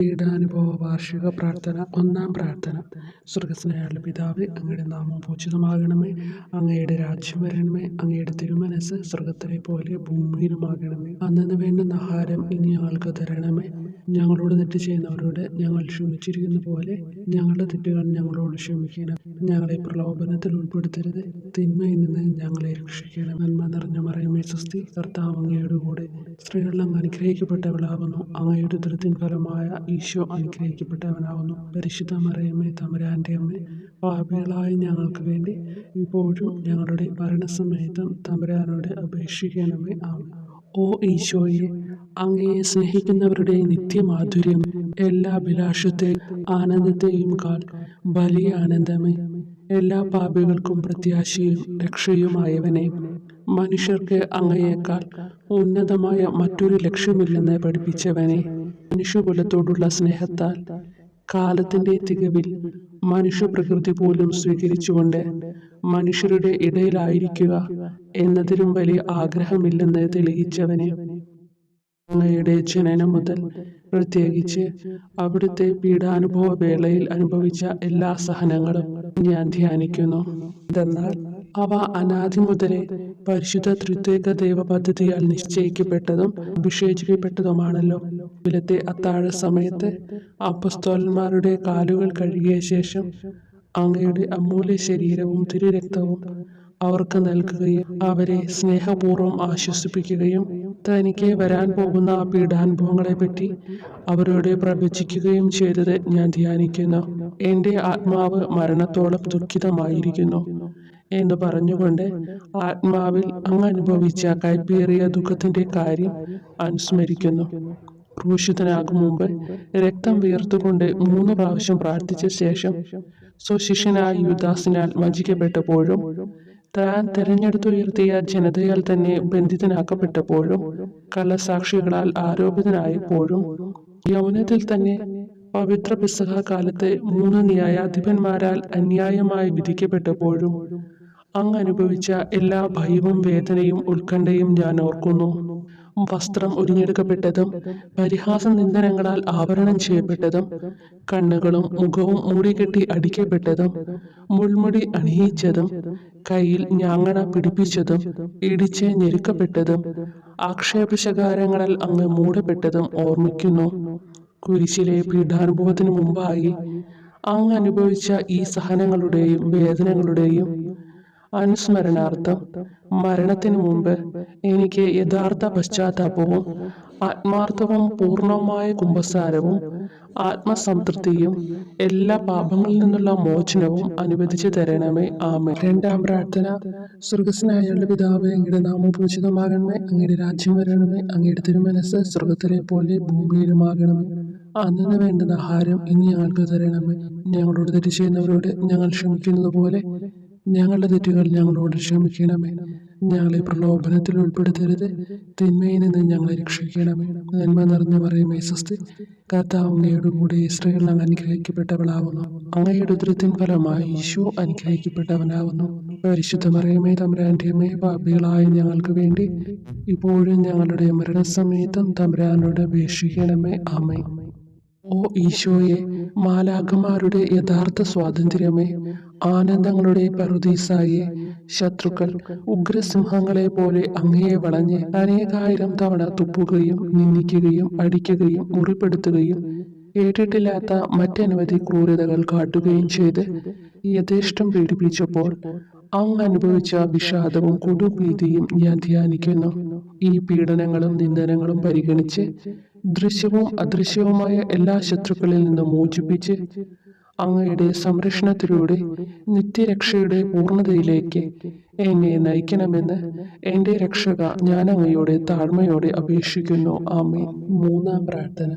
പീഡാനുഭവ വാർഷിക പ്രാർത്ഥന. ഒന്നാം പ്രാർത്ഥന. സ്വർഗ്ഗസ്ഥനായ പിതാവേ, അങ്ങയുടെ നാമം പൂജിതമാകണമേ. അങ്ങയുടെ രാജ്യം വരണമേ. അങ്ങയുടെ തിരുമനസ്സ് സ്വർഗ്ഗത്തിലെ പോലെ ഭൂമിയിലുമാകണമേ. അന്നന്ന് വേണ്ടുന്ന ആഹാരം ഇനി ഞങ്ങൾക്ക് തരണമേ. ഞങ്ങളോട് തെറ്റ് ചെയ്യുന്നവരോട് ഞങ്ങൾ ക്ഷമിച്ചിരിക്കുന്ന പോലെ ഞങ്ങളുടെ തെറ്റുകൾ ഞങ്ങളോട് ക്ഷമിക്കണം. ഞങ്ങളെ പ്രലോഭനത്തിൽ ഉൾപ്പെടുത്തരുത്, തിന്മയിൽ നിന്ന് ഞങ്ങളെ രക്ഷിക്കണം. നന്മ നിറഞ്ഞ മറിയമേ സ്വസ്തി, കർത്താവ് അങ്ങയുടെ കൂടെ സ്ത്രീകളിൽ അങ്ങ് അനുഗ്രഹിക്കപ്പെട്ടവളാകുന്നു. അങ്ങയുടെ ഉദരത്തിൻ ഫലമായ ഈശോ അനുഗ്രഹിക്കപ്പെട്ടവനാകുന്നു. പരിശുദ്ധ മറിയമേ, തമ്പുരാന്റെ അമ്മേ, പാപികളായ ഞങ്ങൾക്ക് വേണ്ടി ഇപ്പോഴും ഞങ്ങളുടെ മരണസമയത്തും തമ്പുരാനോട് അപേക്ഷിക്കണമേ. ആമേൻ. ഓ ഈശോയെ, അങ്ങയെ സ്നേഹിക്കുന്നവരുടെ നിത്യമാധുര്യം, എല്ലാ അഭിലാഷത്തെയും ആനന്ദത്തെയും കാൾ വലിയ ആനന്ദമേ. എല്ലാ പാപികൾക്കും പ്രത്യാശയും രക്ഷയുമായവനെ, മനുഷ്യർക്ക് അങ്ങയേക്കാൾ ഉന്നതമായ മറ്റൊരു ലക്ഷ്യമില്ലെന്ന് പഠിപ്പിച്ചവനെ, മനുഷ്യകുലത്തോടുള്ള സ്നേഹത്താൽ കാലത്തിന്റെ തികവിൽ മനുഷ്യപ്രകൃതി പോലും സ്വീകരിച്ചുകൊണ്ട് മനുഷ്യരുടെ ഇടയിലായിരിക്കുക എന്നതിലും വലിയ ആഗ്രഹമില്ലെന്ന് തെളിയിച്ചവനെ, അങ്ങയുടെ ജനനം മുതൽ പ്രത്യേകിച്ച് അവിടുത്തെ പീഡാനുഭവ വേളയിൽ അനുഭവിച്ച എല്ലാ സഹനങ്ങളും ഞാൻ ധ്യാനിക്കുന്നു. എന്തെന്നാൽ അവ അനാദി മുതലേ പരിശുദ്ധ ത്രിത്വൈക ദൈവ പദ്ധതിയാൽ നിശ്ചയിക്കപ്പെട്ടതും അഭിഷേചിക്കപ്പെട്ടതുമാണല്ലോ. ഇവിലത്തെ അത്താഴ സമയത്ത് അപ്പസ്തോലന്മാരുടെ കാലുകൾ കഴുകിയ ശേഷം അങ്ങയുടെ അമൂല്യ ശരീരവും തിരുരക്തവും അവർക്ക് നൽകുകയും അവരെ സ്നേഹപൂർവ്വം ആശ്വസിപ്പിക്കുകയും തനിക്ക് വരാൻ പോകുന്ന പീഡാനുഭവങ്ങളെ പറ്റി അവരോട് പ്രവചിക്കുകയും ചെയ്തത് ഞാൻ ധ്യാനിക്കുന്നു. എൻ്റെ ആത്മാവ് മരണത്തോളം ദുഃഖിതമായിരിക്കുന്നു എന്ന് പറഞ്ഞുകൊണ്ട് ആത്മാവിൽ അങ്ങ് അനുഭവിച്ച കൈപ്പേറിയ ദുഃഖത്തിന്റെ കാര്യം അനുസ്മരിക്കുന്നു. ക്രൂശിതനാകും മുമ്പ് രക്തം വീർത്തുകൊണ്ട് 3 പ്രാവശ്യം പ്രാർത്ഥിച്ച ശേഷം സ്വശിഷ്യനായ യൂദാസിനാൽ വഞ്ചിക്കപ്പെട്ടപ്പോഴും താൻ തെരഞ്ഞെടുത്തുയർത്തിയ ജനതയാൽ തന്നെ ബന്ധിതനാക്കപ്പെട്ടപ്പോഴും കള്ളസാക്ഷികളാൽ ആരോപിതനായപ്പോഴും യൗവനത്തിൽ തന്നെ പവിത്ര പെസഹ കാലത്ത് 3 ന്യായാധിപന്മാരാൽ അന്യായമായി വിധിക്കപ്പെട്ടപ്പോഴും അങ്ങ് അനുഭവിച്ച എല്ലാ ഭയവും വേദനയും ഉത്കണ്ഠയും ഞാൻ ഓർക്കുന്നു. വസ്ത്രം ഉരിഞ്ഞെടുക്കപ്പെട്ടതും പരിഹാസ നിന്ദനങ്ങളാൽ ആവരണം ചെയ്യപ്പെട്ടതും കണ്ണുകളും മുഖവും മൂടിക്കെട്ടി അടിക്കപ്പെട്ടതും മുൾമുടി അണിയിച്ചതും കയ്യിൽ ഞാങ്ങണ പിടിപ്പിച്ചതും ഇടിച്ച് ഞെരുക്കപ്പെട്ടതും ആക്ഷേപശകാരങ്ങളാൽ അങ്ങ് മൂടപ്പെട്ടതും ഓർമ്മിക്കുന്നു. കുരിശിലെ പീഡാനുഭവത്തിനു മുമ്പായി അങ്ങ് അനുഭവിച്ച ഈ സഹനങ്ങളുടെയും വേദനകളുടെയും അനുസ്മരണാർത്ഥം മരണത്തിനു മുമ്പ് എനിക്ക് യഥാർത്ഥ പശ്ചാത്താപവും ആത്മാർത്ഥവും പൂർണ്ണവുമായ കുമ്പസാരവും ആത്മസംതൃപ്തിയും എല്ലാ പാപങ്ങളിൽ നിന്നുള്ള മോചനവും അനുവദിച്ചു തരണമേ. ആമേൻ. രണ്ടാം പ്രാർത്ഥന. സ്വർഗ്ഗസ്ഥനായ പിതാവേ, അങ്ങയുടെ നാമം പൂജിതമാകണമേ. അങ്ങയുടെ രാജ്യം വരണമേ. അങ്ങയുടെ തിരുമനസ്സ് സ്വർഗ്ഗത്തിലെ പോലെ ഭൂമിയിലുമാകണമേ. അന്നന്ന് വേണ്ടുന്ന ആഹാരം ഇനി ഞങ്ങൾക്ക് തരണമേ. ഞങ്ങളോട് തെറ്റ് ചെയ്യുന്നവരോട് ഞങ്ങൾ ക്ഷമിക്കുന്നത് പോലെ ഞങ്ങളുടെ തെറ്റുകൾ ഞങ്ങളോട് ക്ഷമിക്കണമേ. ഞങ്ങളെ പ്രലോഭനത്തിൽ ഉൾപ്പെടുത്തരുത്, തിന്മയിൽ നിന്ന് ഞങ്ങളെ രക്ഷിക്കണമേ. നന്മ നിറഞ്ഞ മറിയമേ സ്വസ്തി, കർത്താവ് അങ്ങയുടെ കൂടെ സ്ത്രീകളിൽ അങ്ങ് അനുഗ്രഹിക്കപ്പെട്ടവളാകുന്നു. അങ്ങയുടെ ഉദരത്തിൻ ഫലമായി ഈശോ അനുഗ്രഹിക്കപ്പെട്ടവനാകുന്നു. പരിശുദ്ധ മറിയമേ, തമ്പുരാന്റെ അമ്മേ, പാപികളായ ഞങ്ങൾക്ക് വേണ്ടി ഇപ്പോഴും ഞങ്ങളുടെ മരണസമയത്തും തമ്പുരാനോട് അപേക്ഷിക്കണമേ. ആമേൻ. ഓ ഈശോയെ, മാലാഖമാരുടെ യഥാർത്ഥ സ്വാതന്ത്ര്യമേ, ആനന്ദങ്ങളുടെ പറുദീസായെ, ശത്രുക്കൾ ഉഗ്രസിംഹങ്ങളെ പോലെ അങ്ങയെ വളഞ്ഞ് അനേകായിരം തവണ തുപ്പുകയും നിന്ദിക്കുകയും അടിക്കുകയും മുറിപ്പെടുത്തുകയും കേട്ടിട്ടില്ലാത്ത മറ്റനവധി ക്രൂരതകൾ കാട്ടുകയും ചെയ്ത് യഥേഷ്ടം പീഡിപ്പിച്ചപ്പോൾ അങ്ങ് അനുഭവിച്ച വിഷാദവും കൊടുഭീതിയും ഞാൻ ധ്യാനിക്കുന്നു. ഈ പീഡനങ്ങളും നിന്ദനങ്ങളും പരിഗണിച്ച് ദൃശ്യവും അദൃശ്യവുമായ എല്ലാ ശത്രുക്കളിൽ നിന്നും മോചിപ്പിച്ച് അങ്ങയുടെ സംരക്ഷണത്തിലൂടെ നിത്യരക്ഷയുടെ പൂർണ്ണതയിലേക്ക് എന്നെ നയിക്കണമെന്ന് എൻ്റെ രക്ഷക ഞാൻ അങ്ങയോടെ താഴ്മയോടെ അപേക്ഷിക്കുന്നു. ആമേൻ. മൂന്നാം പ്രാർത്ഥന.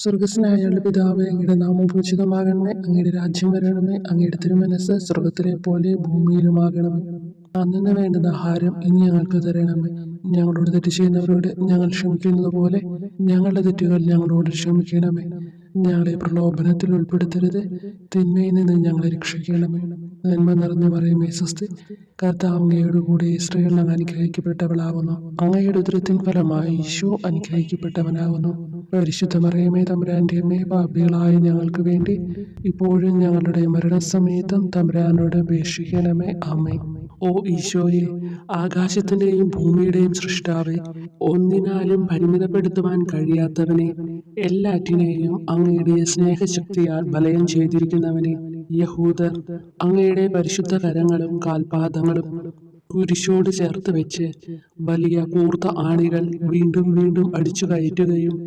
സ്വർഗ്ഗസ്ഥനായ പിതാവേ, അങ്ങയുടെ നാമം പൂജിതമാകണമേ. അങ്ങയുടെ രാജ്യം വരണമേ. അങ്ങയുടെ തിരുമനസ്സ് സ്വർഗ്ഗത്തിലെ പോലെ ഭൂമിയിലുമാകണമേ. അന്നന്ന് വേണ്ടുന്ന ആഹാരം ഇനി ഞങ്ങൾക്ക് തരണമേ. ഞങ്ങളോട് തെറ്റ് ചെയ്യുന്നവരോട് ഞങ്ങൾ ക്ഷമിക്കുന്നത് പോലെ ഞങ്ങളുടെ തെറ്റുകൾ ഞങ്ങളോട് ക്ഷമിക്കണമേ. ഞങ്ങളെ പ്രലോഭനത്തിൽ ഉൾപ്പെടുത്തരുത്, തിന്മയിൽ നിന്ന് ഞങ്ങളെ രക്ഷിക്കണമേ. നന്മ നിറഞ്ഞ മറിയമേ സ്വസ്തി, കർത്താവ് അങ്ങയോട് കൂടെ സ്ത്രീകൾ അങ്ങ് അനുഗ്രഹിക്കപ്പെട്ടവളാകുന്നു. അങ്ങയുടെ ഉദരത്തിൻ ഫലമായി ഈശോ അനുഗ്രഹിക്കപ്പെട്ടവനാകുന്നു. പരിശുദ്ധ മറിയമേ തമ്പുരാന്റെ അമ്മേ, പാപികളായ ഞങ്ങൾക്ക് വേണ്ടി ഇപ്പോഴും ഞങ്ങളുടെ മരണസമയത്തും തമ്പുരാനോട് അപേക്ഷിക്കണമേ. ആമേൻ. ഓ ഈശോയെ, ആകാശത്തിന്റെയും ഭൂമിയുടെയും സൃഷ്ടാവേ, ഒന്നിനാലും പരിമിതപ്പെടുത്തുവാൻ കഴിയാത്തവനെ, എല്ലാറ്റിനെയും അങ്ങയുടെ സ്നേഹശക്തിയാൽ വലയം ചെയ്തിരിക്കുന്നവനെ, യഹൂദർ അങ്ങയുടെ പരിശുദ്ധ കരങ്ങളും കാൽപാദങ്ങളും കുരിശോട് ചേർത്ത് വെച്ച് വലിയ കൂർത്ത ആണികൾ വീണ്ടും വീണ്ടും അടിച്ചു കയറ്റുകയും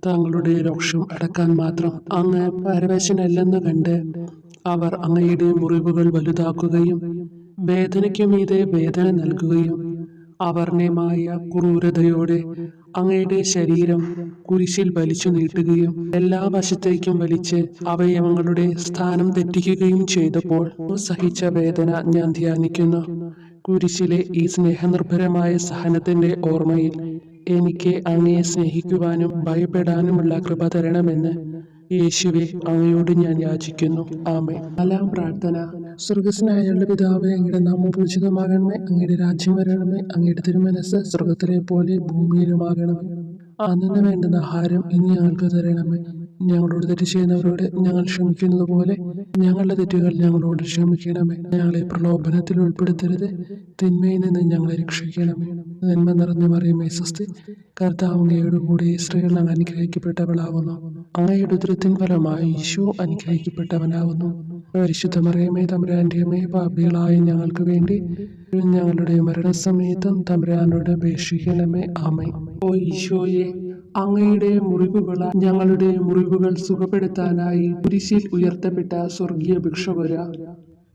തങ്ങളുടെ രോഷം അടക്കാൻ മാത്രം അങ്ങ് പരവശനല്ലെന്ന് കണ്ട് അവർ അങ്ങയുടെ മുറിവുകൾ വലുതാക്കുകയും വേദനയ്ക്കു മീതെ വേദന നൽകുകയും അവർണ്യമായ ക്രൂരതയോടെ അങ്ങയുടെ ശരീരം കുരിശിൽ വലിച്ചു നീട്ടുകയും എല്ലാ വശത്തേക്കും വലിച്ച് അവയവങ്ങളുടെ സ്ഥാനം തെറ്റിക്കുകയും ചെയ്തപ്പോൾ സഹിച്ച വേദന ഞാൻ ധ്യാനിക്കുന്നു. കുരിശിലെ ഈ സ്നേഹനിർഭരമായ സഹനത്തിന്റെ ഓർമ്മയിൽ എനിക്ക് അങ്ങയെ സ്നേഹിക്കുവാനും ഭയപ്പെടാനുമുള്ള കൃപ തരണമെന്ന് യേശുവെ അങ്ങയോട് ഞാൻ യാചിക്കുന്നു. ആമേൻ. നാലാം പ്രാർത്ഥന. സ്വർഗസ്നായ ഞങ്ങളുടെ പിതാവേ, അങ്ങയുടെ നാമം പൂജിതമാകണമേ, അങ്ങയുടെ രാജ്യം വരണമേ, അങ്ങയുടെ തിരുമനസ്സ് സ്വർഗത്തിലെ പോലെ ഭൂമിയിലുമാകണമേ. അന്നു വേണ്ടുന്ന ആഹാരം ഇനി ഞങ്ങൾക്ക് തരണമേ. ഞങ്ങളോട് തെറ്റ് ചെയ്യുന്നവരോട് ഞങ്ങൾ ക്ഷമിക്കുന്നത് പോലെ ഞങ്ങളുടെ തെറ്റുകൾ ഞങ്ങളോട് ക്ഷമിക്കണമേ. ഞങ്ങളെ പ്രലോഭനത്തിൽ ഉൾപ്പെടുത്തരുത്, തിന്മയിൽ നിന്ന് ഞങ്ങളെ രക്ഷിക്കണമേ. നന്മ നിറഞ്ഞ മറിയമേ സ്വസ്തി, കർത്താവ് അങ്ങയോട് കൂടെ സ്ത്രീകൾ അങ്ങ് അനുഗ്രഹിക്കപ്പെട്ടവളാകുന്നു. അങ്ങയുടെ ഉദരത്തിൻ ഫലമായി ഈശോ അനുഗ്രഹിക്കപ്പെട്ടവനാകുന്നു. പരിശുദ്ധ മറിയമേ തമ്പുരാന്റെ അമ്മേ, പാപികളായ ഞങ്ങൾക്ക് വേണ്ടി ഞങ്ങളുടെ മരണസമയത്തും തമ്പുരാനോട് അപേക്ഷിക്കണമേ. ആമേൻ. ഓ ഈശോയെ, അങ്ങയുടെ മുറിവുകളാൽ ഞങ്ങളുടെ മുറിവുകൾ സുഖപ്പെടുത്താനായി കുരിശിൽ ഉയർത്തപ്പെട്ട സ്വർഗീയ ഭിക്ഷുകര,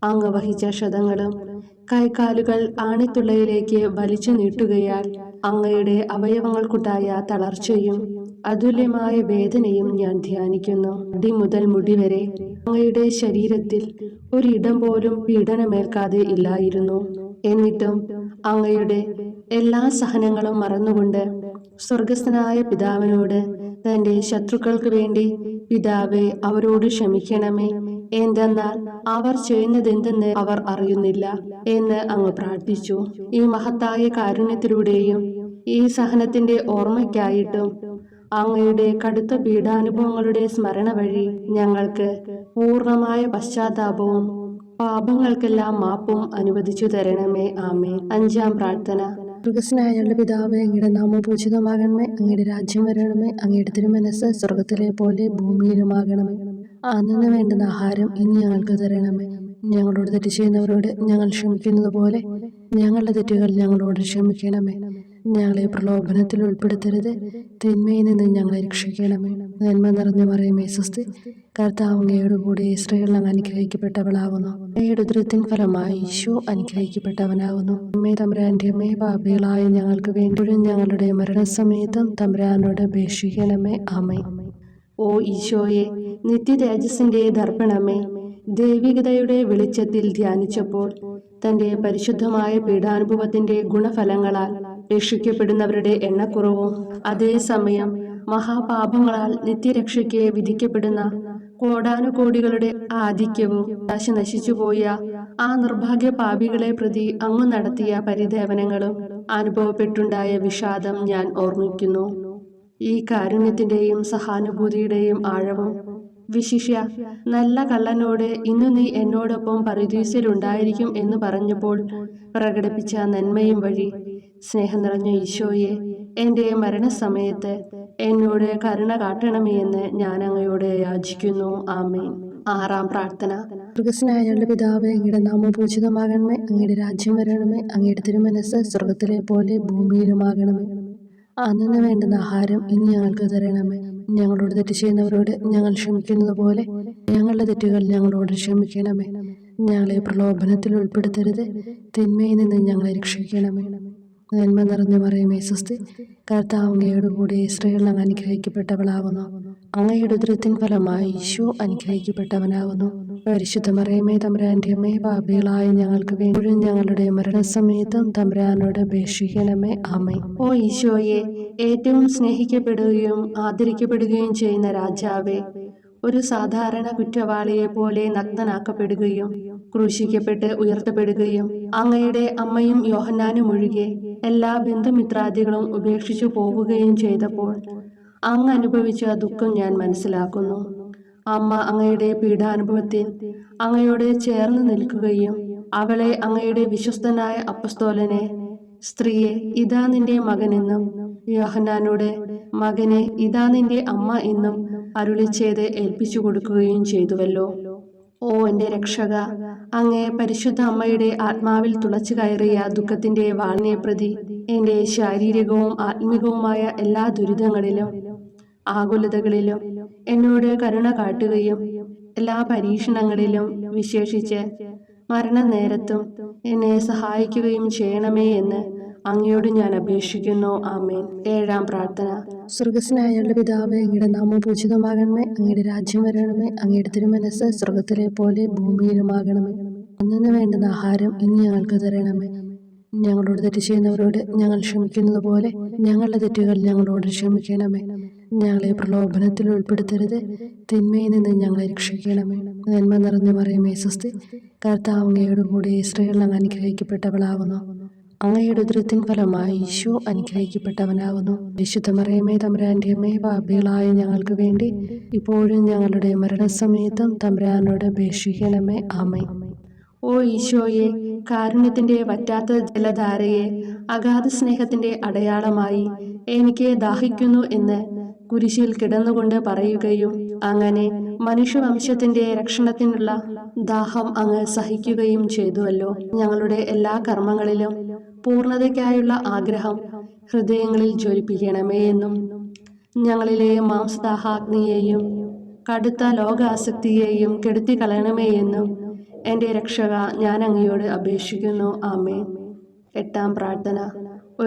അങ്ങ് വഹിച്ച ക്ഷതങ്ങളും കൈകാലുകൾ ആണിത്തുള്ളയിലേക്ക് വലിച്ചു നീട്ടുകയാൽ അങ്ങയുടെ അവയവങ്ങൾക്കുണ്ടായ തളർച്ചയും അതുല്യമായ വേദനയും ഞാൻ ധ്യാനിക്കുന്നു. അടി മുതൽ മുടി വരെ അങ്ങയുടെ ശരീരത്തിൽ ഒരിടം പോലും പീഡനമേൽക്കാതെ ഇല്ലായിരുന്നു. എന്നിട്ടും അങ്ങയുടെ എല്ലാ സഹനങ്ങളും മറന്നുകൊണ്ട് സ്വർഗസ്ഥനായ പിതാവിനോട് തന്റെ ശത്രുക്കൾക്ക് വേണ്ടി പിതാവേ അവരോട് ക്ഷമിക്കണമേ, എന്തെന്നാൽ അവർ ചെയ്യുന്നതെന്തെന്ന് അവർ അറിയുന്നില്ല എന്ന് അങ്ങ് പ്രാർത്ഥിച്ചു. ഈ മഹത്തായ കാരുണ്യത്തിലൂടെയും ഈ സഹനത്തിന്റെ ഓർമ്മയ്ക്കായിട്ടും അങ്ങയുടെ കടുത്ത പീഡാനുഭവങ്ങളുടെ സ്മരണ വഴി ഞങ്ങൾക്ക് പൂർണ്ണമായ പശ്ചാത്താപവും പാപങ്ങൾക്കെല്ലാം മാപ്പും അനുവദിച്ചു തരണമേ. ആമേൻ. അഞ്ചാം പ്രാർത്ഥന. സ്വർഗസ്നായ ഞങ്ങളുടെ പിതാവേ, അങ്ങയുടെ നാമം പൂജിതമാകണമേ, അങ്ങയുടെ രാജ്യം വരണമേ, അങ്ങയുടെ തിരുമനസ്സ് സ്വർഗത്തിലെ പോലെ ഭൂമിയിലുമാകണമേ. അന്നു വേണ്ടുന്ന ആഹാരം ഇനി ഞങ്ങൾക്ക് തരണമേ. ഞങ്ങളോട് തെറ്റ് ചെയ്യുന്നവരോട് ഞങ്ങൾ ക്ഷമിക്കുന്നത് പോലെ ഞങ്ങളുടെ തെറ്റുകൾ ഞങ്ങളോട് ക്ഷമിക്കണമേ. ഞങ്ങളെ പ്രലോഭനത്തിൽ ഉൾപ്പെടുത്തരുത്, തിന്മയിൽ നിന്ന് ഞങ്ങളെ രക്ഷിക്കണമേ. നന്മ നിറഞ്ഞ മറിയമേ സ്വസ്തി, കർത്താവ് അങ്ങയോട് കൂടെ സ്ത്രീകൾ അങ്ങ് അനുഗ്രഹിക്കപ്പെട്ടവളാകുന്നു. അങ്ങയുടെ ഉദരത്തിൻ ഫലമായി ഈശോ അനുഗ്രഹിക്കപ്പെട്ടവനാകുന്നു. അമ്മേ തമ്പുരാന്റെ അമ്മേ, പാപികളായ ഞങ്ങൾക്ക് വേണ്ടിയും ഞങ്ങളുടെ മരണസമയത്തും തമ്പുരാനോട് അപേക്ഷിക്കണമേ. ആമേൻ. ഓ ഈശോയെ, നിത്യതേജസ്സിന്റെ ദർപ്പണമേ, ദൈവികതയുടെ വെളിച്ചത്തിൽ ധ്യാനിച്ചപ്പോൾ തന്റെ പരിശുദ്ധമായ പീഡാനുഭവത്തിന്റെ ഗുണഫലങ്ങളാൽ രക്ഷിക്കപ്പെടുന്നവരുടെ എണ്ണക്കുറവും അതേസമയം മഹാപാപങ്ങളാൽ നിത്യരക്ഷയ്ക്ക് വിധിക്കപ്പെടുന്ന കോടാനുകോടികളുടെ ആധിക്യവും നശിച്ചുപോയ ആ നിർഭാഗ്യ പാപികളെ പ്രതി അങ്ങ് നടത്തിയ പരിദേവനങ്ങളും അനുഭവപ്പെട്ടുണ്ടായ വിഷാദം ഞാൻ ഓർമ്മിക്കുന്നു. ഈ കാരുണ്യത്തിന്റെയും സഹാനുഭൂതിയുടെയും ആഴവും വിശിഷ്യ നല്ല കള്ളനോട് ഇന്നു നീ എന്നോടൊപ്പം പറുദീസയിലുണ്ടായിരിക്കും എന്ന് പറഞ്ഞപ്പോൾ പ്രകടിപ്പിച്ച നന്മയും വഴി സ്നേഹം നിറഞ്ഞ ഈശോയെ, എൻ്റെ മരണസമയത്ത് എന്നോട് കരുണ കാട്ടണമേ എന്ന് ഞാൻ അങ്ങയോട് യാചിക്കുന്നു. ആമേൻ. ആറാം പ്രാർത്ഥന. സ്വർഗസ്നായ ഞങ്ങളുടെ പിതാവേ, അങ്ങയുടെ നാമം പൂജിതമാകണമേ, അങ്ങയുടെ രാജ്യം വരണമേ, അങ്ങയുടെ തിരുമനസ്സ് സ്വർഗത്തിലെ പോലെ ഭൂമിയിലുമാകണമേ. അന്നു വേണ്ടുന്ന ആഹാരം ഇനി ഞങ്ങൾക്ക് തരണമേ. ഞങ്ങളോട് തെറ്റ് ചെയ്യുന്നവരോട് ഞങ്ങൾ ക്ഷമിക്കുന്നത് പോലെ ഞങ്ങളുടെ തെറ്റുകൾ ഞങ്ങളോട് ക്ഷമിക്കണമേ. ഞങ്ങളെ പ്രലോഭനത്തിൽ ഉൾപ്പെടുത്തരുത്, തിന്മയിൽ നിന്ന് ഞങ്ങളെ രക്ഷിക്കണമേ. നന്മ നിറഞ്ഞ മറിയമേ സ്വസ്തി, കർത്താവ് അങ്ങയോട് കൂടെ സ്ത്രീകൾ അങ്ങ് അനുഗ്രഹിക്കപ്പെട്ടവളാകുന്നു. അങ്ങയുടെ ഉദരത്തിൻ ഫലമായി ഈശോ അനുഗ്രഹിക്കപ്പെട്ടവനാകുന്നു. പരിശുദ്ധ മറിയമേ തമ്പുരാന്റെ അമ്മേ, പാപികളായ ഞങ്ങൾക്ക് വേണ്ടി ഞങ്ങളുടെ മരണസമയത്തും തമ്പുരാനോട് അപേക്ഷിക്കണമേ. ആമേൻ. ഓ ഈശോയെ, ഏറ്റവും സ്നേഹിക്കപ്പെടുകയും ആദരിക്കപ്പെടുകയും ചെയ്യുന്ന രാജാവേ, ഒരു സാധാരണ കുറ്റവാളിയെ പോലെ നഗ്നനാക്കപ്പെടുകയും ക്രൂശിക്കപ്പെട്ട് ഉയർത്തപ്പെടുകയും അങ്ങയുടെ അമ്മയും യോഹന്നാനും ഒഴികെ എല്ലാ ബന്ധുമിത്രാദികളും ഉപേക്ഷിച്ചു പോവുകയും ചെയ്തപ്പോൾ അങ്ങ് അനുഭവിച്ച ദുഃഖം ഞാൻ മനസ്സിലാക്കുന്നു. അമ്മ അങ്ങയുടെ പീഡാനുഭവത്തിൽ അങ്ങയോട് ചേർന്ന് നിൽക്കുകയും അവളെ അങ്ങയുടെ വിശ്വസ്തനായ അപ്പസ്തോലനെ, സ്ത്രീയെ ഇതാ നിന്റെ മകനെന്നും യോഹന്നാനോട്, മകനെ ഇതാ നിന്റെ അമ്മ എന്നും അരുളിച്ചെയ്ത് ഏൽപ്പിച്ചു കൊടുക്കുകയും ചെയ്തുവല്ലോ. ഓ എൻ്റെ രക്ഷക, അങ്ങേ പരിശുദ്ധ അമ്മയുടെ ആത്മാവിൽ തുളച്ചു കയറിയ ദുഃഖത്തിന്റെ വാളിനെ പ്രതി എൻ്റെ ശാരീരികവും ആത്മികവുമായ എല്ലാ ദുരിതങ്ങളിലും ആകുലതകളിലും എന്നോട് കരുണ കാട്ടുകയും എല്ലാ പരീക്ഷണങ്ങളിലും വിശേഷിച്ച് മരണനേരത്തും എന്നെ സഹായിക്കുകയും ചെയ്യണമേ എന്ന് അങ്ങയോട് ഞാൻ അപേക്ഷിക്കുന്നു. ആമേൻ. 7-ാം പ്രാർത്ഥന. സ്വർഗസ്നായ പിതാവേ, അങ്ങയുടെ നാമം പൂജിതമാകണമേ. അങ്ങയുടെ രാജ്യം വരണമേ. അങ്ങയുടെ തിരുമനസ്സ് സ്വർഗത്തിലെ പോലെ ഭൂമിയിലുമാകണമേ. അന്നു വേണ്ടുന്ന ആഹാരം ഇനി ഞങ്ങൾക്ക് തരണമേ. ഞങ്ങളോട് തെറ്റ് ചെയ്യുന്നവരോട് ഞങ്ങൾ ക്ഷമിക്കുന്നത് പോലെ ഞങ്ങളുടെ തെറ്റുകൾ ഞങ്ങളോട് ക്ഷമിക്കണമേ. ഞങ്ങളെ പ്രലോഭനത്തിൽ ഉൾപ്പെടുത്തരുത്, തിന്മയിൽ നിന്ന് ഞങ്ങളെ രക്ഷിക്കണമേ. നന്മ നിറഞ്ഞ മറിയമേ സ്വസ്തി, കർത്താവ് അങ്ങയോട് കൂടെ സ്ത്രീകൾ അങ്ങ് അനുഗ്രഹിക്കപ്പെട്ടവളാകുന്നു. അങ്ങയുടെ ഉദരത്തിൻ ഫലമായി ഈശോ അനുഗ്രഹിക്കപ്പെട്ടവനാകുന്നു. വിശുദ്ധ മറിയമേ തമ്പുരാന്റെ അമ്മേ, പാപികളായ ഞങ്ങൾക്ക് വേണ്ടി ഇപ്പോഴും ഞങ്ങളുടെ മരണസമയത്തും തമ്പുരാനോട് അപേക്ഷിക്കണമേ. ആമേൻ. ഓ ഈശോയെ, കാരുണ്യത്തിന്റെ വറ്റാത്ത ജലധാരയെ അഗാധ സ്നേഹത്തിന്റെ അടയാളമായി എനിക്ക് ദാഹിക്കുന്നു എന്ന് കുരിശിൽ കിടന്നുകൊണ്ട് പറയുകയും അങ്ങനെ മനുഷ്യവംശത്തിന്റെ രക്ഷണത്തിനുള്ള ദാഹം അങ്ങ് സഹിക്കുകയും ചെയ്തുവല്ലോ. ഞങ്ങളുടെ എല്ലാ കർമ്മങ്ങളിലും പൂർണ്ണതയ്ക്കായുള്ള ആഗ്രഹം ഹൃദയങ്ങളിൽ ജ്വലിപ്പിക്കണമേ എന്നും ഞങ്ങളിലെ മാംസദാഹാഗ്നിയെയും കടുത്ത ലോകാസക്തിയെയും കെടുത്തി കളയണമേ എന്നും എൻ്റെ രക്ഷക ഞാൻ അങ്ങയോട് അപേക്ഷിക്കുന്നു. ആമേൻ. 8-ാം പ്രാർത്ഥന.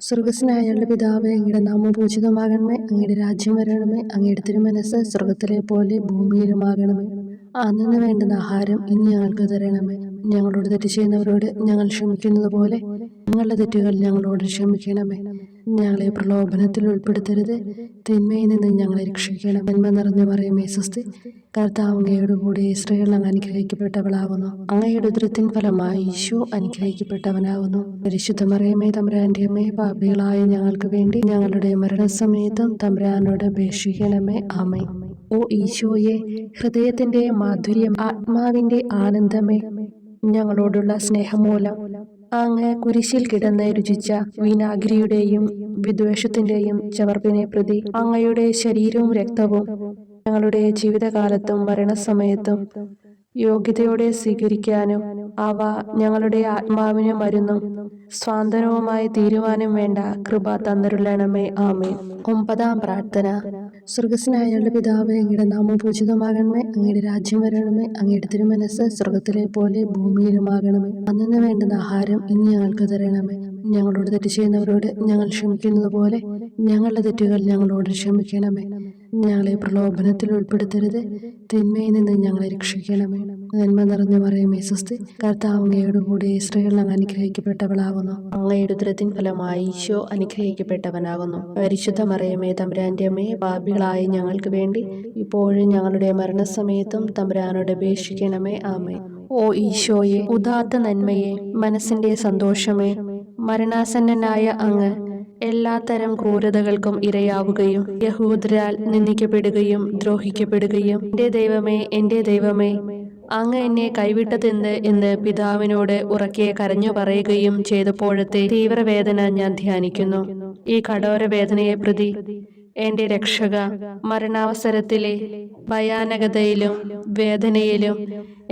സ്വർഗസ്നായ പിതാവേ, അങ്ങയുടെ നാമം പൂജിതമാകണമേ. അങ്ങയുടെ രാജ്യം വരണമേ. അങ്ങയുടെ തിരുമനസ്സ് സ്വർഗത്തിലെ പോലെ ഭൂമിയിലുമാകണമേ. അന്നു വേണ്ടുന്ന ആഹാരം ഇനി ഞങ്ങൾക്ക് തരണമേ. ഞങ്ങളോട് തെറ്റ് ചെയ്യുന്നവരോട് ഞങ്ങൾ ക്ഷമിക്കുന്നത് പോലെ ഞങ്ങളുടെ തെറ്റുകൾ ഞങ്ങളോട് ക്ഷമിക്കണമേ. ഞങ്ങളെ പ്രലോഭനത്തിൽ ഉൾപ്പെടുത്തരുത്, തിന്മയിൽ നിന്ന് ഞങ്ങളെ രക്ഷിക്കണം. നന്മ നിറഞ്ഞ മറിയമേ സ്വസ്തി, കർത്താവ് അങ്ങയോട് കൂടെ സ്ത്രീകൾ അങ്ങ് അനുഗ്രഹിക്കപ്പെട്ടവളാകുന്നു. അങ്ങയുടെ ഉദരത്തിൻ ഫലമായി ഈശോ അനുഗ്രഹിക്കപ്പെട്ടവനാകുന്നു. പരിശുദ്ധ മറിയമേ തമ്പുരാന്റെ അമ്മേ, പാപികളായ ഞങ്ങൾക്ക് വേണ്ടി ഞങ്ങളുടെ മരണസമയത്തും തമ്പുരാനോട് അപേക്ഷിക്കണമേ. ആമേൻ. ഓ ഈശോയെ, ഹൃദയത്തിന്റെ മാധുര്യം, ആത്മാവിന്റെ ആനന്ദമേ, ഞങ്ങളോടുള്ള സ്നേഹം മൂലം അങ്ങ് കുരിശിൽ കിടന്ന് രുചിച്ച വിനാഗിരിയുടെയും വിദ്വേഷത്തിന്റെയും ചവർപ്പിനെ പ്രതി അങ്ങയുടെ ശരീരവും രക്തവും ഞങ്ങളുടെ ജീവിതകാലത്തും മരണസമയത്തും യോഗ്യതയോടെ സ്വീകരിക്കാനും അവ ഞങ്ങളുടെ ആത്മാവിന് മരുന്നും സ്വാന്തനവുമായി തീരുവാനും വേണ്ട കൃപ തന്നരുളണമേ. ആമേൻ. 9-ാം പ്രാർത്ഥന. സ്വർഗസ്നായ പിതാവേ, അങ്ങയുടെ നാമം പൂജിതമാകണമേ. അങ്ങയുടെ രാജ്യം വരണമേ. അങ്ങയുടെ തിരുമനസ്സ് സ്വർഗത്തിലെ പോലെ ഭൂമിയിലുമാകണമേ. അന്നു വേണ്ടുന്ന ആഹാരം ഇനി ഞങ്ങൾക്ക് തരണമേ. ഞങ്ങളോട് തെറ്റ് ചെയ്യുന്നവരോട് ഞങ്ങൾ ക്ഷമിക്കുന്നത് പോലെ ഞങ്ങളുടെ തെറ്റുകൾ ഞങ്ങളോട് ക്ഷമിക്കണമേ. ഞങ്ങളെ പ്രലോഭനത്തിൽ ഉൾപ്പെടുത്തരുത്, തിന്മയിൽ നിന്ന് ഞങ്ങളെ രക്ഷിക്കണമേ. നന്മ നിറഞ്ഞ മറിയമേ സ്വസ്തി, കർത്താവ് അങ്ങയോട് കൂടെ സ്ത്രീകൾ അങ്ങ് അനുഗ്രഹിക്കപ്പെട്ടവളാകുന്നു. അങ്ങയുടെ ഉദരത്തിൻ ഫലമായി ഈശോ അനുഗ്രഹിക്കപ്പെട്ടവനാകുന്നു. പരിശുദ്ധ മറിയമേ തമ്പുരാന്റെ അമ്മേ, പാപികളായ ഞങ്ങൾക്ക് വേണ്ടി ഇപ്പോഴും ഞങ്ങളുടെ മരണസമയത്തും തമ്പുരാനോട് അപേക്ഷിക്കണമേ. ആമേൻ. ഓ ഈശോയെ, ഉദാത്ത നന്മയെ, മനസ്സിന്റെ സന്തോഷമേ, മരണാസന്നനായ അങ്ങ് എല്ലാത്തരം ക്രൂരതകൾക്കും ഇരയാവുകയും യഹൂദരാൽ നിന്ദിക്കപ്പെടുകയും ദ്രോഹിക്കപ്പെടുകയും എൻ്റെ ദൈവമേ അങ്ങ് എന്നെ കൈവിട്ടതെന്ത് എന്ന് പിതാവിനോട് ഉറക്കെ കരഞ്ഞു പറയുകയും ചെയ്തപ്പോഴത്തെ തീവ്രവേദന ഞാൻ ധ്യാനിക്കുന്നു. ഈ കഠോര വേദനയെ പ്രതി എൻ്റെ രക്ഷക, മരണാവസരത്തിലെ ഭയാനകതയിലും വേദനയിലും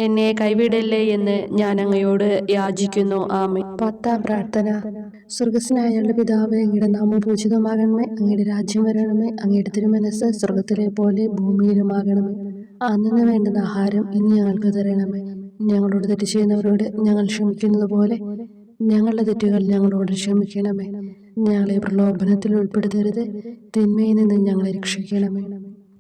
എന്നെ കൈവിടല്ലേ എന്ന് ഞാൻ അങ്ങയോട് യാചിക്കുന്നു. ആമേൻ. 10-ാം പ്രാർത്ഥന. സ്വർഗസ്നായ പിതാവേ, അങ്ങയുടെ നാമം പൂജിതമാകണമേ. അങ്ങയുടെ രാജ്യം വരണമേ. അങ്ങയുടെ തിരുമനസ്സ് സ്വർഗത്തിലെ പോലെ ഭൂമിയിലുമാകണമേ. അന്നു വേണ്ടുന്ന ആഹാരം ഇനി ഞങ്ങൾക്ക് തരണമേ. ഞങ്ങളോട് തെറ്റ് ചെയ്യുന്നവരോട് ഞങ്ങൾ ക്ഷമിക്കുന്നത് പോലെ ഞങ്ങളുടെ തെറ്റുകൾ ഞങ്ങളോട് ക്ഷമിക്കണമേ. ഞങ്ങളെ പ്രലോഭനത്തിൽ ഉൾപ്പെടുത്തരുത്. തിന്മയിൽ നിന്ന് ഞങ്ങളെ രക്ഷിക്കണമേ.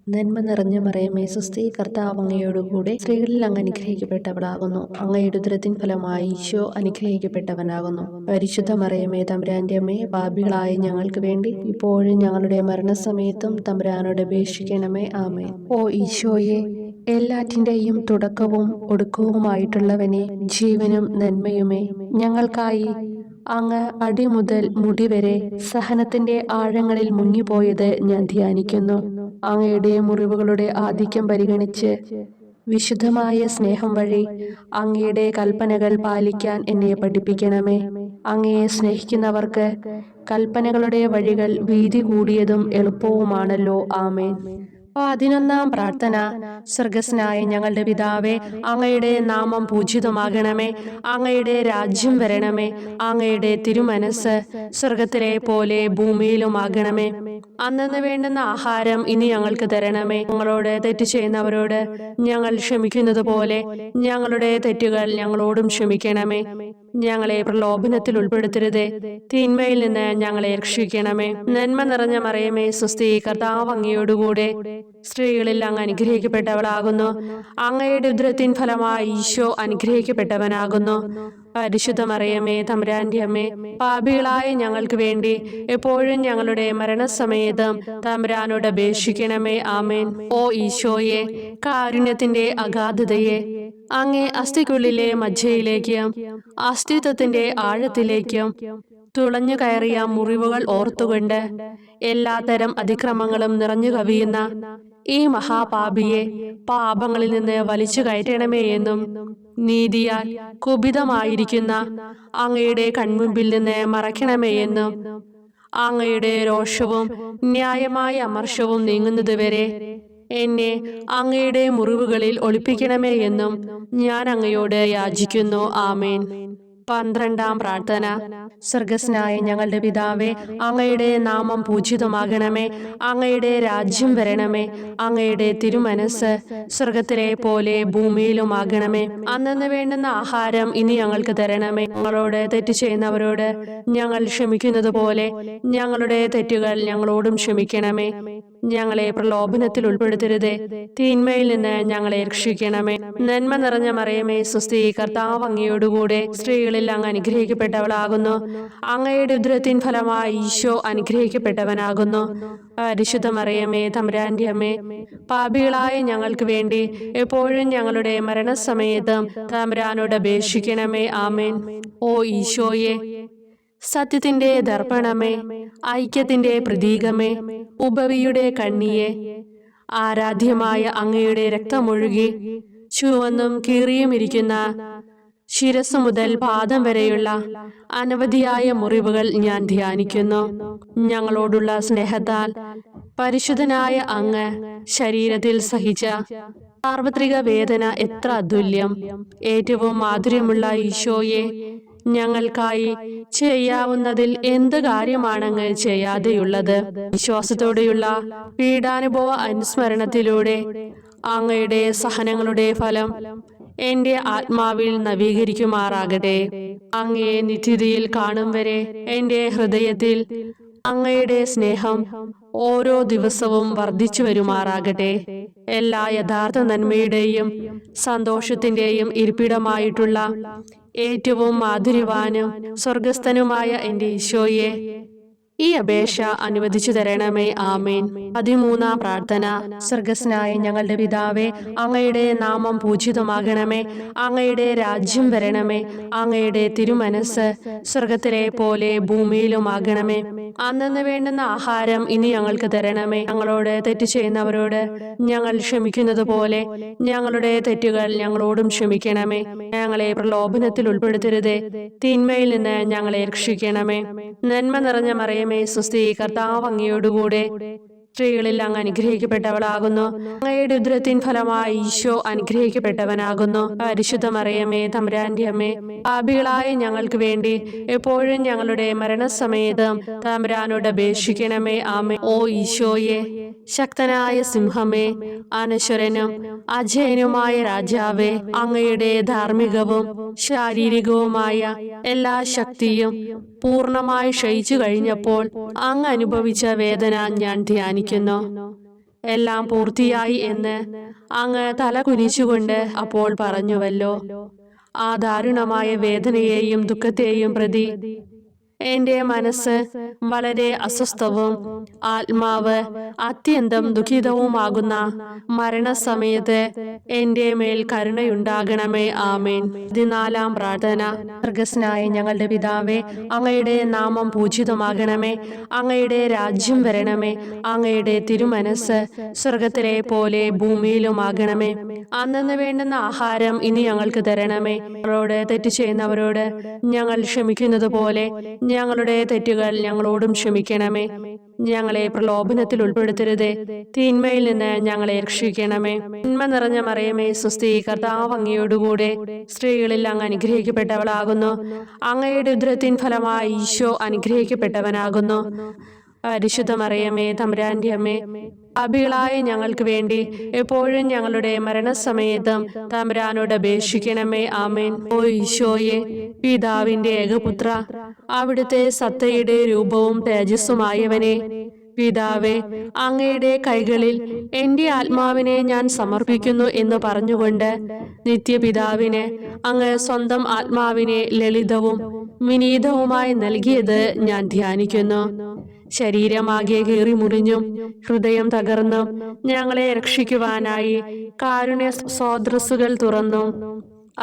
നന്മ നിറഞ്ഞ മറിയമേ സ്വസ്തി, കർത്താവ് അങ്ങയോടുകൂടെ സ്ത്രീകളിൽ അങ്ങ് അനുഗ്രഹിക്കപ്പെട്ടവളാകുന്നു. അങ്ങയുടെ ഉദരത്തിൻ ഫലമായി ഈശോ അനുഗ്രഹിക്കപ്പെട്ടവനാകുന്നു. പരിശുദ്ധ മറിയമേ തമ്പുരാന്റെ അമ്മേ, പാപികളായ ഞങ്ങൾക്ക് വേണ്ടി ഇപ്പോഴും ഞങ്ങളുടെ മരണസമയത്തും തമ്പുരാനോട് അപേക്ഷിക്കണമേ. ആമേൻ. ഓ ഈശോയെ, എല്ലാറ്റിൻ്റെയും തുടക്കവും ഒടുക്കവുമായിട്ടുള്ളവനെ, ജീവനും നന്മയുമേ, ഞങ്ങൾക്കായി അങ്ങ് അടിമുതൽ മുടിവരെ സഹനത്തിന്റെ ആഴങ്ങളിൽ മുങ്ങിപ്പോയത് ഞാൻ ധ്യാനിക്കുന്നു. അങ്ങയുടെ മുറിവുകളുടെ ആധിക്യം പരിഗണിച്ച് വിശുദ്ധമായ സ്നേഹം വഴി അങ്ങയുടെ കൽപ്പനകൾ പാലിക്കാൻ എന്നെ പഠിപ്പിക്കണമേ. അങ്ങയെ സ്നേഹിക്കുന്നവർക്ക് കൽപ്പനകളുടെ വഴികൾ വീതി കൂടിയതും എളുപ്പവുമാണല്ലോ. ആമേൻ. 11-ാം പ്രാർത്ഥന. സ്വർഗസ്നായ ഞങ്ങളുടെ പിതാവേ, അങ്ങയുടെ നാമം പൂജിതമാകണമേ. അങ്ങയുടെ രാജ്യം വരണമേ. അങ്ങയുടെ തിരുമനസ് സ്വർഗത്തിലെ പോലെ ഭൂമിയിലുമാകണമേ. അന്നന്ന് വേണ്ടുന്ന ആഹാരം ഇനി ഞങ്ങൾക്ക് തരണമേ. ഞങ്ങളോട് തെറ്റ് ചെയ്യുന്നവരോട് ഞങ്ങൾ ക്ഷമിക്കുന്നത് പോലെ ഞങ്ങളുടെ തെറ്റുകൾ ഞങ്ങളോടും ക്ഷമിക്കണമേ. ഞങ്ങളെ പ്രലോഭനത്തിൽ ഉൾപ്പെടുത്തരുതേ, തിന്മയിൽ നിന്ന് ഞങ്ങളെ രക്ഷിക്കണമേ. നന്മ നിറഞ്ഞ മറിയമേ സ്വസ്തി, കർത്താവ് അങ്ങയോടുകൂടെ സ്ത്രീകളിൽ അങ്ങ് അനുഗ്രഹിക്കപ്പെട്ടവളാകുന്നു. അങ്ങയുടെ ഉദരത്തിൻ ഫലമായി ഈശോ അനുഗ്രഹിക്കപ്പെട്ടവനാകുന്നു. പരിശുദ്ധ മറിയമേ തമ്പുരാന്റെ അമ്മേ, പാപികളായ ഞങ്ങൾക്ക് വേണ്ടി എപ്പോഴും ഞങ്ങളുടെ മരണസമയത്തും തമ്പുരാനോട് അപേക്ഷിക്കണമേ. ആമേൻ. ഓ ഈശോയെ, കാരുണ്യത്തിന്റെ അഗാധതയെ, അങ്ങേ അസ്ഥിക്കുള്ളിലെ മജ്ജയിലേക്കും അസ്തിത്വത്തിന്റെ ആഴത്തിലേക്കും തുളഞ്ഞു കയറിയ മുറിവുകൾ ഓർത്തുകൊണ്ട് എല്ലാത്തരം അതിക്രമങ്ങളും നിറഞ്ഞു കവിയുന്ന ഈ മഹാപാപിയെ പാപങ്ങളിൽ നിന്ന് വലിച്ചു കയറ്റണമേ എന്നും, നീതിയാൽ കുപിതമായിരിക്കുന്ന അങ്ങയുടെ കൺമുമ്പിൽ നിന്ന് മറയ്ക്കണമേ എന്നും, അങ്ങയുടെ രോഷവും ന്യായമായ അമർഷവും നീങ്ങുന്നതുവരെ എന്നെ അങ്ങയുടെ മുറിവുകളിൽ ഒളിപ്പിക്കണമേ എന്നും ഞാൻ അങ്ങയോട് യാചിക്കുന്നു. ആമേൻ. 12-ാം പ്രാർത്ഥന. സ്വർഗസ്നായ ഞങ്ങളുടെ പിതാവേ, അങ്ങയുടെ നാമം പൂജിതമാകണമേ. അങ്ങയുടെ രാജ്യം വരണമേ. അങ്ങയുടെ തിരുമനസ് സ്വർഗത്തിലെ പോലെ ഭൂമിയിലുമാകണമേ. അന്നന്ന് വേണ്ടുന്ന ആഹാരം ഇനി ഞങ്ങൾക്ക് തരണമേ. ഞങ്ങളോട് തെറ്റ് ചെയ്യുന്നവരോട് ഞങ്ങൾ ക്ഷമിക്കുന്നത് പോലെ ഞങ്ങളുടെ തെറ്റുകൾ ഞങ്ങളോടും ക്ഷമിക്കണമേ. ഞങ്ങളെ പ്രലോഭനത്തിൽ ഉൾപ്പെടുത്തരുതേ, തിന്മയിൽ നിന്ന് ഞങ്ങളെ രക്ഷിക്കണമേ. നന്മ നിറഞ്ഞ മറിയമേ സ്വസ്തി, കർത്താവ് അങ്ങയോടുകൂടെ സ്ത്രീകളിൽ അങ്ങ് അനുഗ്രഹിക്കപ്പെട്ടവളാകുന്നു. അങ്ങയുടെ ഉദരത്തിൻ ഫലമായി ഈശോ അനുഗ്രഹിക്കപ്പെട്ടവനാകുന്നു. പരിശുദ്ധ മറിയമേ തമ്പുരാന്റെ അമ്മേ, പാപികളായ ഞങ്ങൾക്ക് വേണ്ടി എപ്പോഴും ഞങ്ങളുടെ മരണസമയത്തും തമ്പുരാനോട് അപേക്ഷിക്കണമേ. ആമേൻ. ഓ ഈശോയെ, സത്യത്തിന്റെ ദർപ്പണമേ, ഐക്യത്തിന്റെ പ്രതീകമേ, ഉപവിയുടെ കണ്ണിയെ, ആരാധ്യമായ അങ്ങയുടെ രക്തമൊഴുകി ചുവന്നും കീറിയുമിരിക്കുന്ന ശിരസ് മുതൽ പാദം വരെയുള്ള അനവധിയായ മുറിവുകൾ ഞാൻ ധ്യാനിക്കുന്നു. ഞങ്ങളോടുള്ള സ്നേഹത്താൽ പരിശുദ്ധനായ അങ്ങ് ശരീരത്തിൽ സഹിച്ച സാർവത്രിക വേദന എത്ര അതുല്യം. ഏറ്റവും മാധുര്യമുള്ള ഈശോയെ, ഞങ്ങൾക്കായി ചെയ്യാവുന്നതിൽ എന്ത് കാര്യമാണങ്ങ് ചെയ്യാതെയുള്ളത്? വിശ്വാസത്തോടെയുള്ള പീഡാനുഭവ അനുസ്മരണത്തിലൂടെ അങ്ങയുടെ സഹനങ്ങളുടെ ഫലം എന്റെ ആത്മാവിൽ നവീകരിക്കുമാറാകട്ടെ. അങ്ങയെ നിത്യതയിൽ കാണും വരെ എന്റെ ഹൃദയത്തിൽ അങ്ങയുടെ സ്നേഹം ഓരോ ദിവസവും വർദ്ധിച്ചു വരുമാറാകട്ടെ. എല്ലാ യഥാർത്ഥ നന്മയുടെയും സന്തോഷത്തിന്റെയും ഇരിപ്പിടമായിട്ടുള്ള ഏറ്റവും മാധുര്യവാനും സ്വർഗസ്ഥനുമായ എന്റെ ഈശോയെ, ഈ അപേക്ഷ അനുവദിച്ചു തരണമേ. ആമേൻ. 13-ാം പ്രാർത്ഥന. സ്വർഗസ്നായ ഞങ്ങളുടെ പിതാവേ, അങ്ങയുടെ നാമം പൂജിതമാകണമേ. അങ്ങയുടെ രാജ്യം വരണമേ. അങ്ങയുടെ തിരുമനസ് സ്വർഗത്തിലെ പോലെ ഭൂമിയിലുമാകണമേ. അന്നന്ന് വേണ്ടുന്ന ആഹാരം ഇനി ഞങ്ങൾക്ക് തരണമേ. ഞങ്ങളോട് തെറ്റ് ചെയ്യുന്നവരോട് ഞങ്ങൾ ക്ഷമിക്കുന്നത് പോലെ ഞങ്ങളുടെ തെറ്റുകൾ ഞങ്ങളോടും ക്ഷമിക്കണമേ. ഞങ്ങളെ പ്രലോഭനത്തിൽ ഉൾപ്പെടുത്തരുതേ, തിന്മയിൽ നിന്ന് ഞങ്ങളെ രക്ഷിക്കണമേ. നന്മ നിറഞ്ഞ മറിയമേ സ്വസ്തി, കർത്താവ് അങ്ങയോടുകൂടെ സ്ത്രീകളിൽ അങ്ങ് അനുഗ്രഹിക്കപ്പെട്ടവളാകുന്നു. അങ്ങയുടെ ഉദരത്തിൻ ഫലമായി ഈശോ അനുഗ്രഹിക്കപ്പെട്ടവനാകുന്നു. പരിശുദ്ധ മറിയമേ തമ്പുരാന്റെ അമ്മേ, പാപികളായ ഞങ്ങൾക്ക് വേണ്ടി എപ്പോഴും ഞങ്ങളുടെ മരണസമയത്തും തമ്പുരാനോട് അപേക്ഷിക്കണമേ. ആമേൻ. ഓ ഈശോയെ, ശക്തനായ സിംഹമേ, അനശ്വരനും അജയനുമായ രാജാവേ, അങ്ങയുടെ ധാർമ്മികവും ശാരീരികവുമായ എല്ലാ ശക്തിയും പൂർണ്ണമായി ക്ഷയിച്ചു കഴിഞ്ഞപ്പോൾ അങ്ങ് അനുഭവിച്ച വേദന ഞാൻ ധ്യാനിക്കുന്നു. എല്ലാം പൂർത്തിയായി എന്ന് അങ്ങ് തല കുനിച്ചുകൊണ്ട് അപ്പോൾ പറഞ്ഞുവല്ലോ. ആ ദാരുണമായ വേദനയെയും ദുഃഖത്തെയും പ്രതി എന്റെ മനസ്സ് വളരെ അസ്വസ്ഥവും ആത്മാവ് അത്യന്തം ദുഃഖിതവുമാകുന്ന മരണസമയത്ത് എന്റെ മേൽ കരുണയുണ്ടാകണമേ. ആമേൻ. 14-ാം പ്രാർത്ഥന. സ്വർഗ്ഗസ്ഥനായ ഞങ്ങളുടെ പിതാവേ, അങ്ങയുടെ നാമം പൂജിതമാകണമേ. അങ്ങയുടെ രാജ്യം വരണമേ. അങ്ങയുടെ തിരുമനസ്സ് സ്വർഗത്തിലെ പോലെ ഭൂമിയിലുമാകണമേ. അന്നന്ന് വേണ്ടുന്ന ആഹാരം ഇനി ഞങ്ങൾക്ക് തരണമേ. ഞങ്ങളോട് തെറ്റ് ചെയ്യുന്നവരോട് ഞങ്ങൾ ക്ഷമിക്കുന്നത് പോലെ ഞങ്ങളുടെ തെറ്റുകൾ ഞങ്ങളോടും ക്ഷമിക്കണമേ. ഞങ്ങളെ പ്രലോഭനത്തിൽ ഉൾപ്പെടുത്തരുതേ, തിന്മയിൽ നിന്ന് ഞങ്ങളെ രക്ഷിക്കണമേ. നന്മ നിറഞ്ഞ മറിയമേ സ്വസ്തി, കർത്താവ് അങ്ങയോടുകൂടെ സ്ത്രീകളിൽ അങ്ങ് അനുഗ്രഹിക്കപ്പെട്ടവളാകുന്നു. അങ്ങയുടെ ഉദരത്തിൻ ഫലമായി ഈശോ അനുഗ്രഹിക്കപ്പെട്ടവനാകുന്നു. പരിശുദ്ധ മറിയമേ തമ്പുരാന്റെ അമ്മേ, പാപികളായ ഞങ്ങൾക്ക് വേണ്ടി എപ്പോഴും ഞങ്ങളുടെ മരണസമയത്തും തമ്പുരാനോട് അപേക്ഷിക്കണമേ. ആമേൻ. ഓ ഈശോയെ, പിതാവിന്റെ ഏകപുത്ര, അവിടുത്തെ സത്തയുടെ രൂപവും തേജസ്സുമായവനെ, പിതാവേ, അങ്ങയുടെ കൈകളിൽ എന്റെ ആത്മാവിനെ ഞാൻ സമർപ്പിക്കുന്നു എന്ന് പറഞ്ഞുകൊണ്ട് നിത്യപിതാവിന് അങ്ങ് സ്വന്തം ആത്മാവിനെ ലളിതവും വിനീതവുമായി നൽകിയത് ഞാൻ ധ്യാനിക്കുന്നു. ശരീരമാകെ കീറി മുറിഞ്ഞും ഹൃദയം തകർന്നും ഞങ്ങളെ രക്ഷിക്കുവാനായി കാരുണ്യ സ്രോതസ്സുകൾ തുറന്നും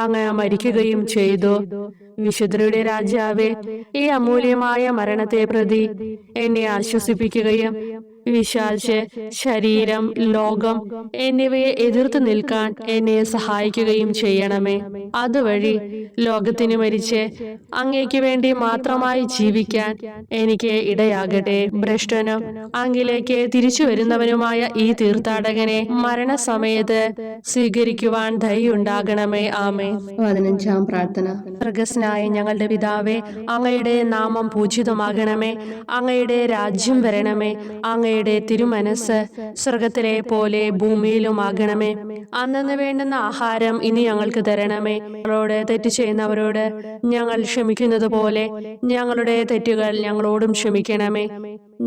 അങ്ങ് മരിക്കുകയും ചെയ്തു. വിശുദ്ധരുടെ രാജാവേ, ഈ അമൂല്യമായ മരണത്തെ പ്രതി എന്നെ ആശ്വസിപ്പിക്കുകയും വിശാലിച്ച് ശരീരം, ലോകം എന്നിവയെ എതിർത്ത് നിൽക്കാൻ എന്നെ സഹായിക്കുകയും ചെയ്യണമേ. അതുവഴി ലോകത്തിന് മരിച്ച് അങ്ങേക്ക് വേണ്ടി മാത്രമായി ജീവിക്കാൻ എനിക്ക് ഇടയാകട്ടെ. ഭ്രഷ്ടനും അങ്ങിലേക്ക് തിരിച്ചു വരുന്നവനുമായ ഈ തീർത്ഥാടകനെ മരണസമയത്ത് സ്വീകരിക്കുവാൻ ദയുണ്ടാകണമേ. ആമേൻ. 15-ാം പ്രാർത്ഥന. സ്വർഗ്ഗസ്ഥനായ ഞങ്ങളുടെ പിതാവേ, അങ്ങയുടെ നാമം പൂജിതമാകണമേ. അങ്ങയുടെ രാജ്യം വരണമേ. അങ്ങയുടെ തിരുമനസ്സ് സ്വർഗത്തിലെ പോലെ ഭൂമിയിലുമാകണമേ. അന്നന്ന് വേണ്ടുന്ന ആഹാരം ഇനി ഞങ്ങൾക്ക് തരണമേ. ഞങ്ങളോട് തെറ്റ് ചെയ്യുന്നവരോട് ഞങ്ങൾ ക്ഷമിക്കുന്നത് പോലെ ഞങ്ങളുടെ തെറ്റുകൾ ഞങ്ങളോടും ക്ഷമിക്കണമേ.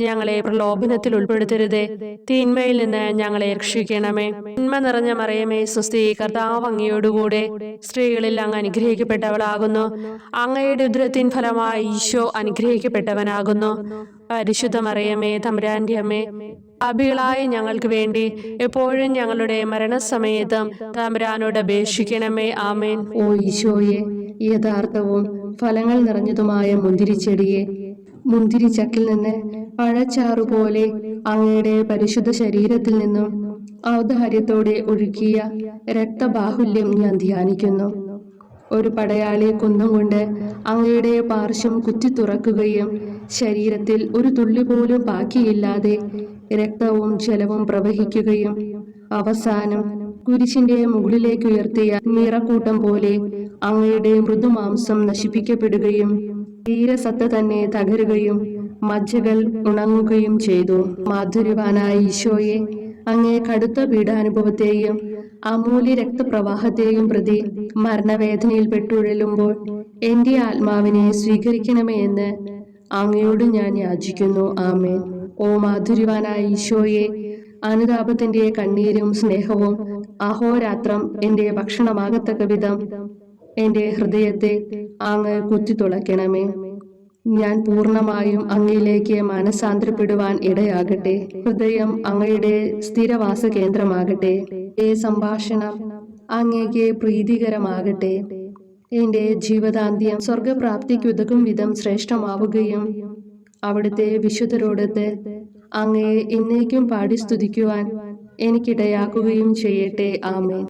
ഞങ്ങളെ പ്രലോഭനത്തിൽ ഉൾപ്പെടുത്തരുതേ, തിന്മയിൽ നിന്ന് ഞങ്ങളെ രക്ഷിക്കണമേ. നന്മ നിറഞ്ഞ മറിയമേ സ്വസ്തി, കർത്താവ് അങ്ങയോടുകൂടെ സ്ത്രീകളിൽ അങ്ങ് അനുഗ്രഹിക്കപ്പെട്ടവളാകുന്നു. അങ്ങയുടെ ഉദരത്തിൻ ഫലമായി ഈശോ അനുഗ്രഹിക്കപ്പെട്ടവനാകുന്നു. പരിശുദ്ധ മറിയമേ തമ്പുരാന്റെ അമ്മേ, പാപികളായ ഞങ്ങൾക്ക് വേണ്ടി എപ്പോഴും ഞങ്ങളുടെ മരണസമയത്തും തമ്പുരാനോട് അപേക്ഷിക്കണമേ. ആമേൻ. ഓ ഈശോയെ, യഥാർത്ഥവും ഫലങ്ങൾ നിറഞ്ഞതുമായ മുന്തിരിച്ചെടിയെ, മുന്തിരിച്ചക്കിൽ നിന്ന് പഴച്ചാറുപോലെ അങ്ങയുടെ പരിശുദ്ധ ശരീരത്തിൽ നിന്നും ഔദാര്യത്തോടെ ഒഴുക്കിയ രക്തബാഹുല്യം ഞാൻ ധ്യാനിക്കുന്നു. ഒരു പടയാളി കുന്തം കൊണ്ട് അങ്ങയുടെ പാർശ്വം കുത്തി തുറക്കുകയും ശരീരത്തിൽ ഒരു തുള്ളി പോലും ബാക്കിയില്ലാതെ രക്തവും ജലവും പ്രവഹിക്കുകയും അവസാനം കുരിശിന്റെ മുകളിലേക്ക് ഉയർത്തിയ മീറക്കൂട്ടം പോലെ അങ്ങയുടെ മൃദുമാംസം നശിപ്പിക്കപ്പെടുകയും തീരസത്ത തന്നെ തകരുകയും മജ്ജകൾ ഉണങ്ങുകയും ചെയ്തു. മാധുര്യവാനായ ഈശോയെ, അങ്ങേ കടുത്ത പീഡാനുഭവത്തെയും അമൂല്യ രക്തപ്രവാഹത്തെയും പ്രതി മരണവേദനയിൽ പെട്ടുഴലുമ്പോൾ എന്റെ ആത്മാവിനെ സ്വീകരിക്കണമേ എന്ന് അങ്ങയോട് ഞാൻ യാചിക്കുന്നു. ആമേൻ. ഓ മാധുര്യവാനായ ഈശോയെ, അനുതാപത്തിന്റെ കണ്ണീരും സ്നേഹവും അഹോരാത്രം എന്റെ ഭക്ഷണമാകത്തക്ക വിധം എന്റെ ഹൃദയത്തെ അങ്ങ് കുത്തിത്തുളയ്ക്കണമേ. ഞാൻ പൂർണ്ണമായും അങ്ങയിലേക്ക് മനസാന്തരപ്പെടുവാൻ ഇടയാകട്ടെ. ഹൃദയം അങ്ങയുടെ സ്ഥിരവാസ കേന്ദ്രമാകട്ടെ. ഈ സംഭാഷണം അങ്ങേക്ക് പ്രീതികരമാകട്ടെ. എന്റെ ജീവതാന്ത്യം സ്വർഗപ്രാപ്തിക്കുതകും വിധം ശ്രേഷ്ഠമാവുകയും അവിടുത്തെ വിശുദ്ധരോടൊത്ത് അങ്ങയെ എന്നേക്കും പാടി സ്തുതിക്കുവാൻ എനിക്കിടയാക്കുകയും ചെയ്യട്ടെ. ആമേൻ.